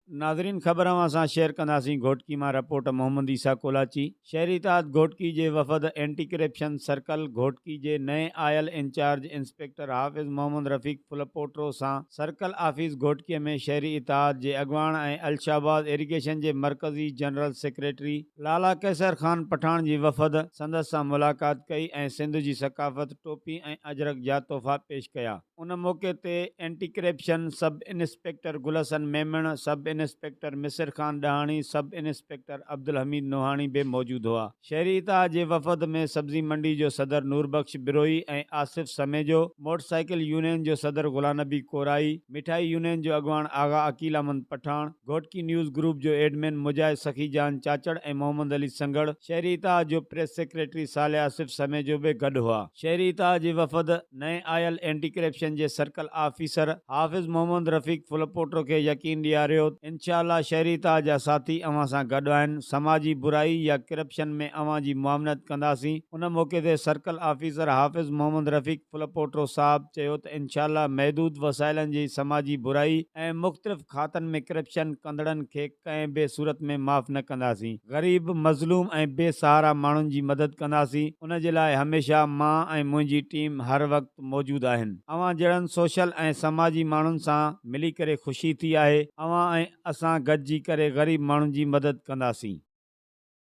नाज़रीन, ख़बर सां शेयर कंदासीं घोटकी मां रिपोर्ट मोहम्मद ईसा कोलाची। शहरी इत्तेहाद घोटकी जे वफ़द एंटी करप्शन सर्कल घोटकी जे नए आयल इंचार्ज इंस्पेक्टर हाफ़िज़ मोहम्मद रफ़ीक फुलपोट्रो सां सर्कल ऑफिस घोटकीअ में शहरी इत्तेहाद जे अॻवान ऐं अलशाबाद इरिगेशन जे मरकज़ी जनरल सेक्रेटरी लाला कैसर ख़ान पठान जी वफ़द संदसि सां मुलाक़ात कई ऐं सिंध जी सकाफ़त टोपी ऐं अजरक जा तोहफ़ा पेश कया। उन मौक़े ते anti corruption sub inspector Gulsan Memon, sub inspector Misir Khan Dahani, sub inspector Abdul Hamid नोहाणी भी मौजूद हुआ। शहरी इत्तेहाद जे वफ़द में सब्ज़ी मंडी जो सदर नूरबख्श बिरोई ऐं आसिफ समेजो, मोटरसाइकिल यूनियन जो सदर गुलाम नबी कोराई, मिठाई यूनियन जो अॻवान आगा अकील अहमद पठान, घोटकी न्यूज़ ग्रुप जो एडमिन मुजाहिद सखीजान चाचड़ ऐं मोहम्मद अली संगड़, शहरी इत्तेहाद जो प्रेस सेक्रेटरी साले आसिफ समेजो भी गॾु हुआ। शहरी इत्तेहाद जे वफ़द नए आयल एंटी करप्शन जे सर्कल ऑफिसर हाफ़िज़ मोहम्मद रफ़ीक फुलपोट्रो खे यकीन ॾियारियो, इंशाअल्लाह शहरी इत्तेहाद जा साथी अवां सां गॾु आहिनि। समाजी बुराई या करप्शन में अवां जी मुआवनत कंदासीं। उन मौक़े ते सर्कल ऑफिसर हाफ़िज़ मोहम्मद रफ़ीक फुलपोट्रो साहब चयो त इंशाअल्लाह महदूद वसाइलनि जी समाजी बुराई ऐं मुख़्तलिफ़ खातनि में करप्शन कंदड़नि खे कंहिं बि सूरत में माफ़ न कंदासीं। ग़रीब, मज़लूम ऐं बेसहारा माण्हुनि जी मदद कंदासीं। उन जे लाइ हमेशह मां ऐं मुंहिंजी टीम हर वक़्तु मौजूदु आहिनि। अवां जहिड़नि सोशल ऐं समाजी माण्हुनि सां मिली करे ख़ुशी थी आहे। अवां ऐं असां गॾिजी करे ग़रीब माण्हुनि जी मदद कंदासीं।